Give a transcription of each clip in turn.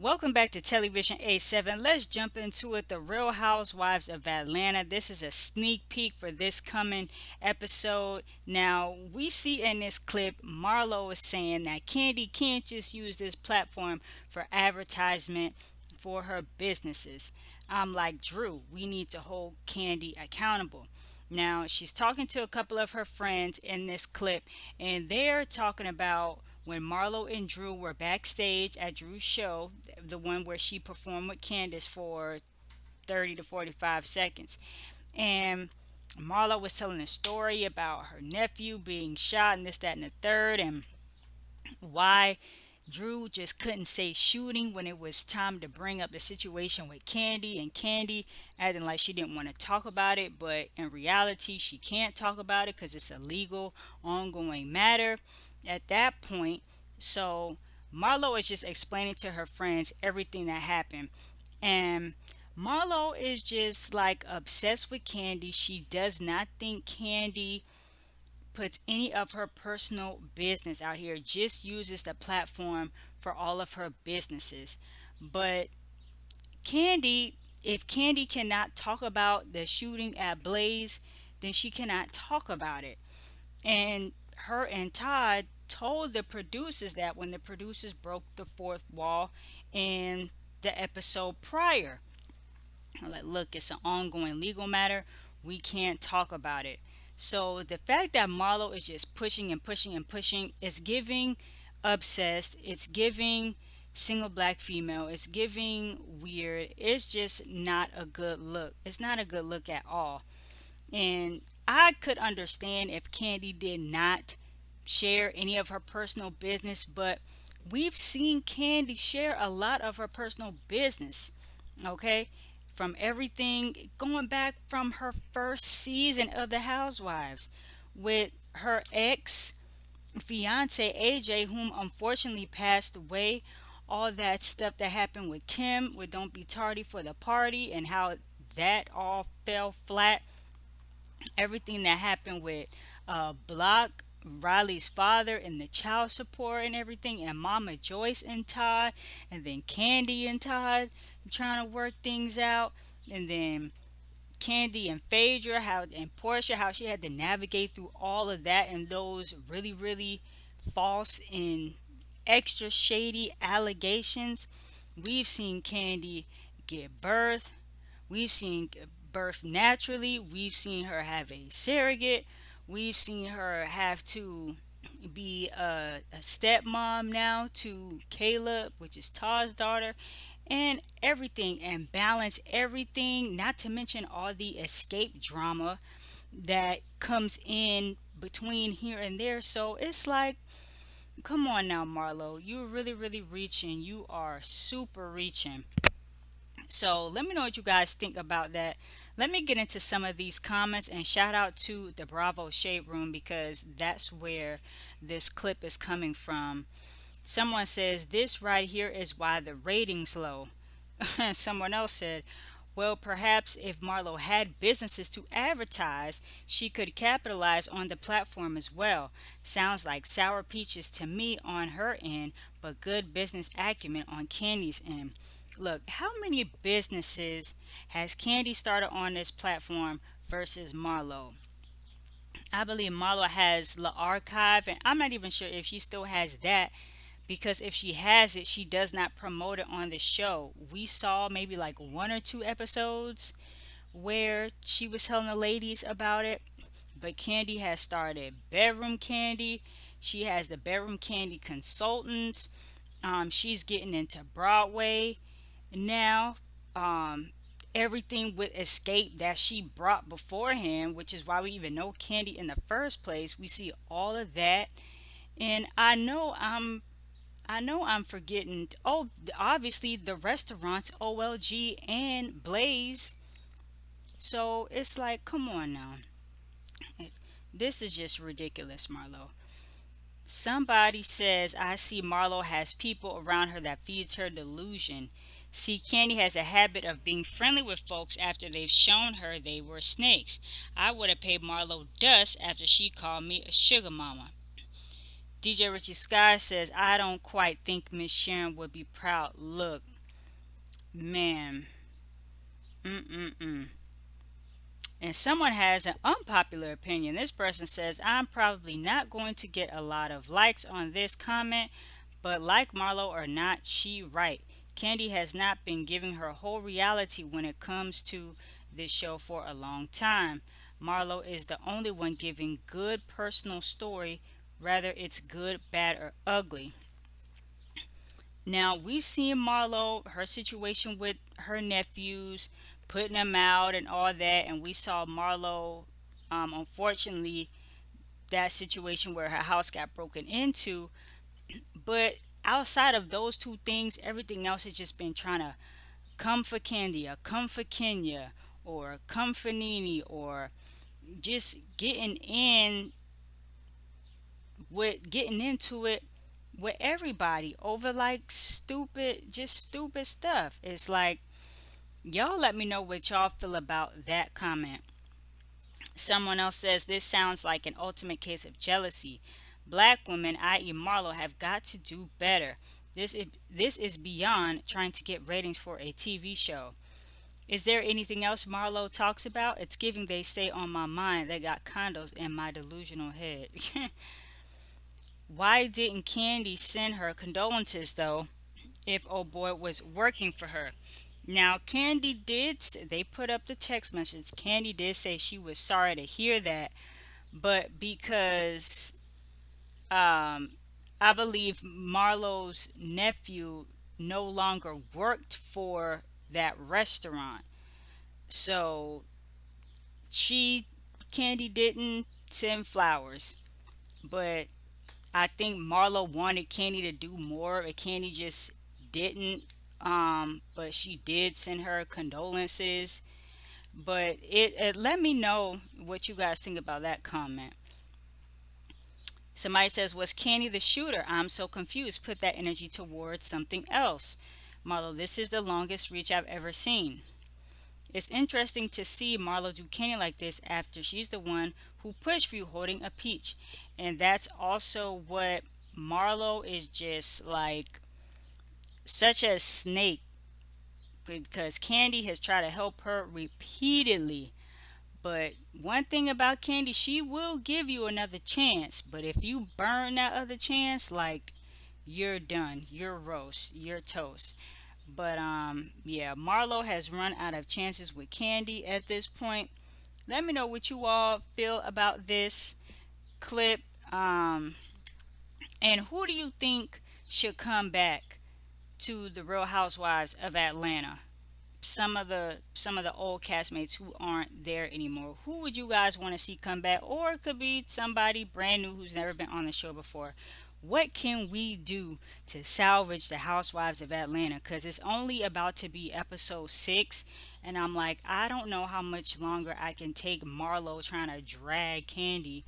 Welcome back to Television A7. Let's jump into it. The Real Housewives of Atlanta. This is a sneak peek for this coming episode. Now, we see in this clip, Marlo is saying that Kandi can't just use this platform for advertisement for her businesses. I'm like, Drew, we need to hold Kandi accountable. Now, she's talking to a couple of her friends in this clip, and they're talking about when Marlo and Drew were backstage at Drew's show, the one where she performed with Candace for 30 to 45 seconds. And Marlo was telling a story about her nephew being shot and this, that, and the third, and why Drew just couldn't say shooting when it was time to bring up the situation with Kandi, and Kandi acting like she didn't want to talk about it, but in reality, she can't talk about it because it's a legal, ongoing matter at that point. So Marlo is just explaining to her friends everything that happened. And Marlo is just like obsessed with Kandi. She does not think Kandi puts any of her personal business out here, just uses the platform for all of her businesses. But Kandi, if Kandi cannot talk about the shooting at Blaze, then she cannot talk about it. And her and Todd told the producers that when the producers broke the fourth wall in the episode prior. Like, look, it's an ongoing legal matter. We can't talk about it. So the fact that Marlo is just pushing and pushing and pushing, it's giving obsessed. It's giving single black female. It's giving weird. It's just not a good look. It's not a good look at all. And I could understand if Kandi did not share any of her personal business, but we've seen Kandi share a lot of her personal business. Okay, from everything going back from her first season of The Housewives with her ex fiance AJ, whom unfortunately passed away. All that stuff that happened with Kim, with Don't Be Tardy for the Party, and how that all fell flat. Everything that happened with Block, Riley's father, and the child support and everything, and Mama Joyce and Todd, and then Kandi and Todd trying to work things out, and then Kandi and Phaedra, how and Portia, how she had to navigate through all of that and those really, really false and extra shady allegations. We've seen Kandi give birth. We've seen birth naturally. We've seen her have a surrogate. We've seen her have to be a stepmom now to Caleb, which is Todd's daughter, and everything, and balance everything, not to mention all the escape drama that comes in between here and there. So it's like, come on now, Marlo. You're really, really reaching. You are super reaching. So let me know what you guys think about that. Let me get into some of these comments, and shout out to the Bravo Shade Room because that's where this clip is coming from. Someone says this right here is why the ratings low. Someone else said, well, perhaps if Marlo had businesses to advertise, she could capitalize on the platform as well. Sounds like sour peaches to me on her end, but good business acumen on Candy's end. Look, how many businesses has Kandi started on this platform versus Marlo? I believe Marlo has the archive, and I'm not even sure if she still has that because if she has it, she does not promote it on the show. We saw maybe like one or two episodes where she was telling the ladies about it, but Kandi has started Bedroom Candy. She has the Bedroom Candy Consultants. She's getting into Broadway now. Um, Everything with Escape that she brought beforehand, which is why we even know Kandi in the first place. We see all of that, and I know I'm forgetting. Oh, obviously the restaurants, OLG and Blaze. So it's like, come on now. This is just ridiculous, Marlo. Somebody says, I see Marlo has people around her that feeds her delusion. See, Candy has a habit of being friendly with folks after they've shown her they were snakes. I would have paid Marlo dust after she called me a sugar mama. DJ Richie Sky says, I don't quite think Miss Sharon would be proud. Look, man. Mm-mm-mm. And someone has an unpopular opinion. This person says, I'm probably not going to get a lot of likes on this comment, but like Marlo or not, she right. Kandi has not been giving her whole reality when it comes to this show for a long time. Marlo is the only one giving good personal story, whether it's good, bad, or ugly. Now we've seen Marlo, her situation with her nephews, putting them out and all that, and we saw Marlo, unfortunately, that situation where her house got broken into. But outside of those two things, everything else has just been trying to come for Candy, or come for Kenya, or come for Nene, or just getting into it with everybody over like stupid stuff. It's like, y'all let me know what y'all feel about that comment. Someone else says this sounds like an ultimate case of jealousy. Black women, i.e., Marlo, have got to do better. This is beyond trying to get ratings for a TV show. Is there anything else Marlo talks about? It's giving they stay on my mind. They got condos in my delusional head. Why didn't Candy send her condolences though, if oh boy was working for her? Now, Candy did, they put up the text message. Candy did say she was sorry to hear that, but because I believe Marlo's nephew no longer worked for that restaurant. So she, Candy didn't send flowers, but I think Marlo wanted Candy to do more, but Candy just didn't. But she did send her condolences. But it let me know what you guys think about that comment. Somebody says, was Candy the shooter? I'm so confused. Put that energy towards something else. Marlo, this is the longest reach I've ever seen. It's interesting to see Marlo do Candy like this after she's the one who pushed for you holding a peach. And that's also what Marlo is, just like such a snake, because Candy has tried to help her repeatedly. But one thing about Candy, she will give you another chance. But if you burn that other chance, like, you're done. You're roast. You're toast. But yeah, Marlo has run out of chances with Candy at this point. Let me know what you all feel about this clip. And who do you think should come back to the Real Housewives of Atlanta? Some of the old castmates who aren't there anymore. Who would you guys want to see come back? Or it could be somebody brand new who's never been on the show before. What can we do to salvage the Housewives of Atlanta? Because it's only about to be episode 6. And I'm like, I don't know how much longer I can take Marlo trying to drag Candy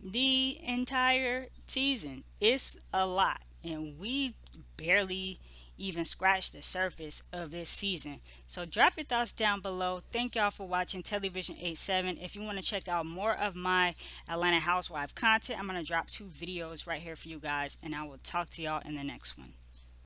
the entire season. It's a lot, and we barely even scratched the surface of this season. So drop your thoughts down below. Thank y'all for watching TelliVision 87. If you want to check out more of my Atlanta Housewife content, I'm going to drop 2 videos right here for you guys, and I will talk to y'all in the next one.